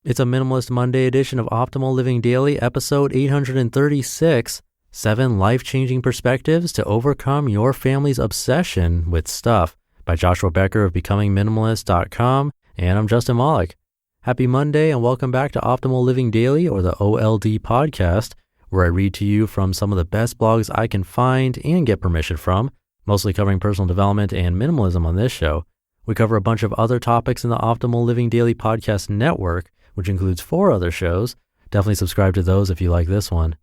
It's a Minimalist Monday edition of Optimal Living Daily, episode 836, 7 Life-Changing Perspectives to Overcome Your Family's Obsession with Stuff by Joshua Becker of Becoming Minimalist.com, and I'm Justin Malik. Happy Monday and welcome back to Optimal Living Daily, or the OLD podcast, where I read to you from some of the best blogs I can find and get permission from, mostly covering personal development and minimalism on this show. We cover a bunch of other topics in the Optimal Living Daily podcast network, which includes 4 other shows. Definitely subscribe to those if you like this one.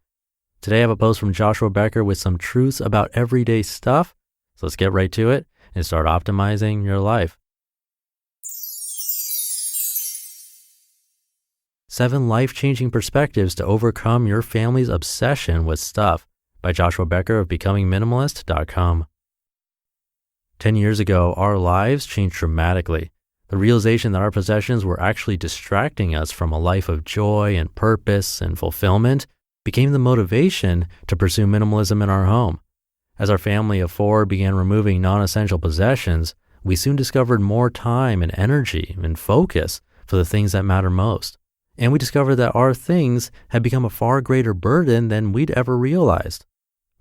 Today I have a post from Joshua Becker with some truths about everyday stuff. So let's get right to it and start optimizing your life. 7 Life-Changing Perspectives to Overcome Your Family's Obsession with Stuff by Joshua Becker of Becoming Minimalist.com. 10 years ago, our lives changed dramatically. The realization that our possessions were actually distracting us from a life of joy and purpose and fulfillment became the motivation to pursue minimalism in our home. As our family of 4 began removing non-essential possessions, we soon discovered more time and energy and focus for the things that matter most. And we discovered that our things had become a far greater burden than we'd ever realized.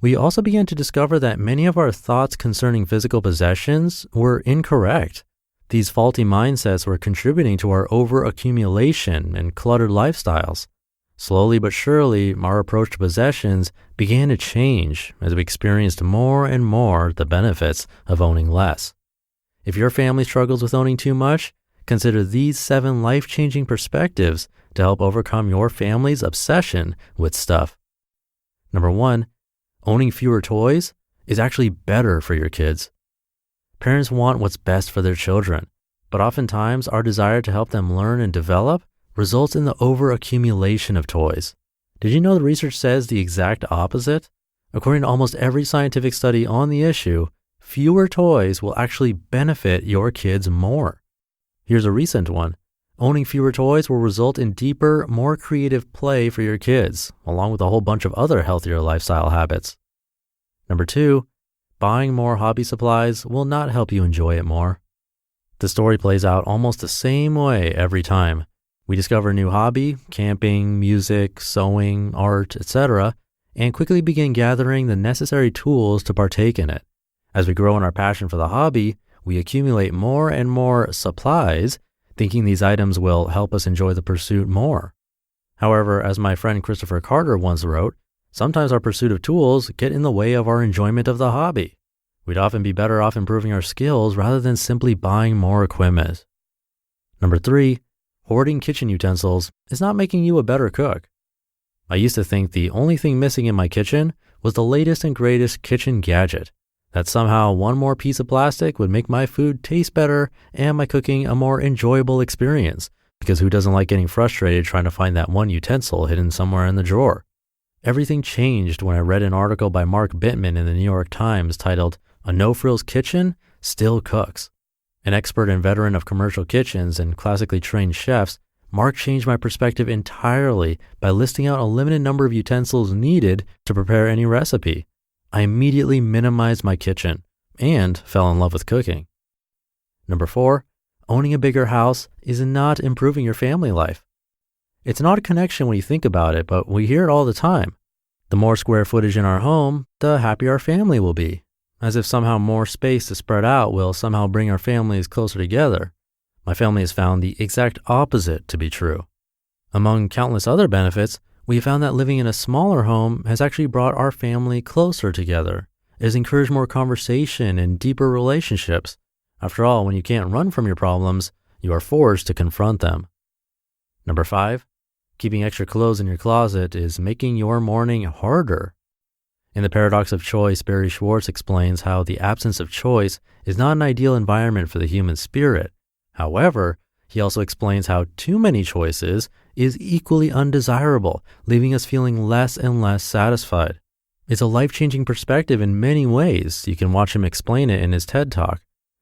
We also began to discover that many of our thoughts concerning physical possessions were incorrect. These faulty mindsets were contributing to our overaccumulation and cluttered lifestyles. Slowly but surely, our approach to possessions began to change as we experienced more and more the benefits of owning less. If your family struggles with owning too much, consider these 7 life-changing perspectives to help overcome your family's obsession with stuff. Number 1, owning fewer toys is actually better for your kids. Parents want what's best for their children, but oftentimes our desire to help them learn and develop results in the overaccumulation of toys. Did you know the research says the exact opposite? According to almost every scientific study on the issue, fewer toys will actually benefit your kids more. Here's a recent one. Owning fewer toys will result in deeper, more creative play for your kids, along with a whole bunch of other healthier lifestyle habits. Number 2, buying more hobby supplies will not help you enjoy it more. The story plays out almost the same way every time. We discover a new hobby, camping, music, sewing, art, etc., and quickly begin gathering the necessary tools to partake in it. As we grow in our passion for the hobby, we accumulate more and more supplies, thinking these items will help us enjoy the pursuit more. However, as my friend Christopher Carter once wrote, sometimes our pursuit of tools get in the way of our enjoyment of the hobby. We'd often be better off improving our skills rather than simply buying more equipment. Number 3, hoarding kitchen utensils is not making you a better cook. I used to think the only thing missing in my kitchen was the latest and greatest kitchen gadget, that somehow one more piece of plastic would make my food taste better and my cooking a more enjoyable experience, because who doesn't like getting frustrated trying to find that one utensil hidden somewhere in the drawer? Everything changed when I read an article by Mark Bittman in the New York Times titled, "A No-Frills Kitchen Still Cooks." An expert and veteran of commercial kitchens and classically trained chefs, Mark changed my perspective entirely by listing out a limited number of utensils needed to prepare any recipe. I immediately minimized my kitchen and fell in love with cooking. Number 4, owning a bigger house is not improving your family life. It's an odd connection when you think about it, but we hear it all the time. The more square footage in our home, the happier our family will be, as if somehow more space to spread out will somehow bring our families closer together. My family has found the exact opposite to be true. Among countless other benefits, we found that living in a smaller home has actually brought our family closer together. It has encouraged more conversation and deeper relationships. After all, when you can't run from your problems, you are forced to confront them. Number 5, keeping extra clothes in your closet is making your morning harder. In The Paradox of Choice, Barry Schwartz explains how the absence of choice is not an ideal environment for the human spirit. However, he also explains how too many choices is equally undesirable, leaving us feeling less and less satisfied. It's a life-changing perspective in many ways. You can watch him explain it in his TED Talk.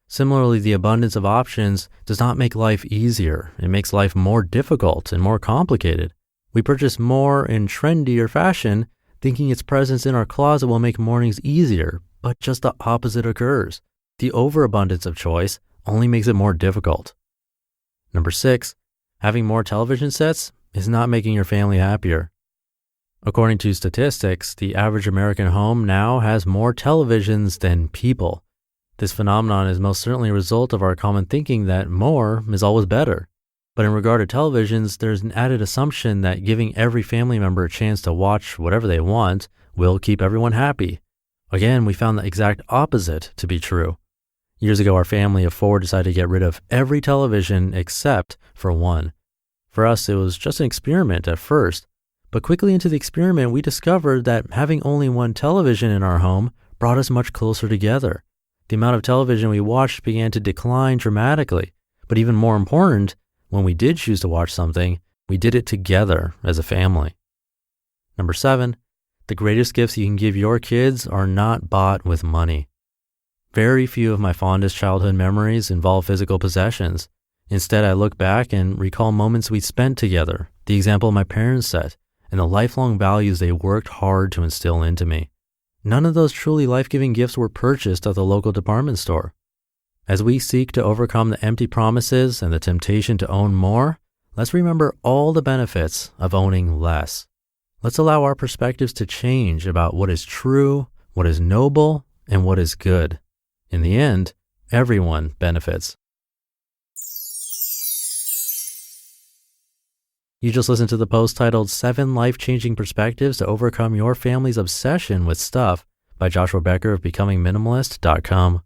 Similarly, the abundance of options does not make life easier. It makes life more difficult and more complicated. We purchase more in trendier fashion, thinking its presence in our closet will make mornings easier, but just the opposite occurs. The overabundance of choice only makes it more difficult. Number 6, Having more television sets is not making your family happier. According to statistics, the average American home now has more televisions than people. This phenomenon is most certainly a result of our common thinking that more is always better. But in regard to televisions, there's an added assumption that giving every family member a chance to watch whatever they want will keep everyone happy. Again, we found the exact opposite to be true. Years ago, our family of 4 decided to get rid of every television except for one. For us, it was just an experiment at first, but quickly into the experiment, we discovered that having only one television in our home brought us much closer together. The amount of television we watched began to decline dramatically, but even more important, when we did choose to watch something, we did it together as a family. Number 7, the greatest gifts you can give your kids are not bought with money. Very few of my fondest childhood memories involve physical possessions. Instead, I look back and recall moments we spent together, the example my parents set, and the lifelong values they worked hard to instill into me. None of those truly life-giving gifts were purchased at the local department store. As we seek to overcome the empty promises and the temptation to own more, let's remember all the benefits of owning less. Let's allow our perspectives to change about what is true, what is noble, and what is good. In the end, everyone benefits. You just listened to the post titled 7 Life-Changing Perspectives to Overcome Your Family's Obsession with Stuff by Joshua Becker of BecomingMinimalist.com.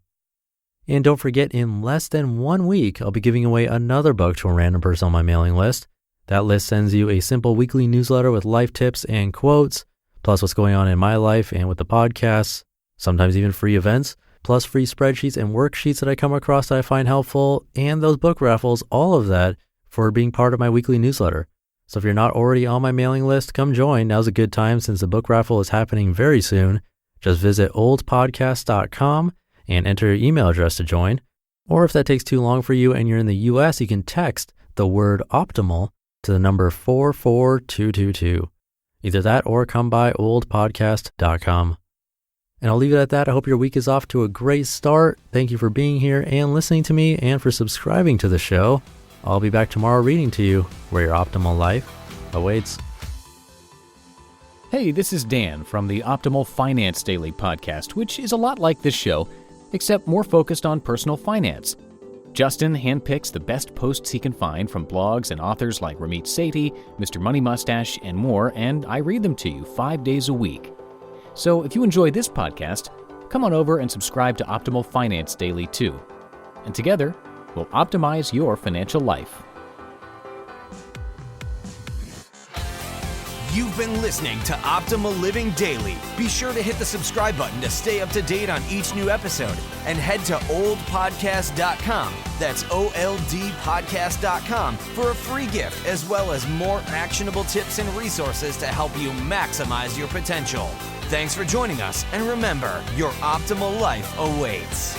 And don't forget, in less than 1 week, I'll be giving away another book to a random person on my mailing list. That list sends you a simple weekly newsletter with life tips and quotes, plus what's going on in my life and with the podcasts, sometimes even free events, plus free spreadsheets and worksheets that I come across that I find helpful, and those book raffles, all of that for being part of my weekly newsletter. So if you're not already on my mailing list, come join. Now's a good time since the book raffle is happening very soon. Just visit oldpodcast.com and enter your email address to join. Or if that takes too long for you and you're in the US, you can text the word optimal to the number 44222. Either that or come by oldpodcast.com. And I'll leave it at that. I hope your week is off to a great start. Thank you for being here and listening to me and for subscribing to the show. I'll be back tomorrow reading to you where your optimal life awaits. Hey, this is Dan from the Optimal Finance Daily podcast, which is a lot like this show, except more focused on personal finance. Justin handpicks the best posts he can find from blogs and authors like Ramit Sethi, Mr. Money Mustache, and more, and I read them to you 5 days a week. So if you enjoy this podcast, come on over and subscribe to Optimal Finance Daily too. And together, we'll optimize your financial life. You've been listening to Optimal Living Daily. Be sure to hit the subscribe button to stay up to date on each new episode and head to oldpodcast.com. That's OLDpodcast.com for a free gift as well as more actionable tips and resources to help you maximize your potential. Thanks for joining us, and remember, your optimal life awaits.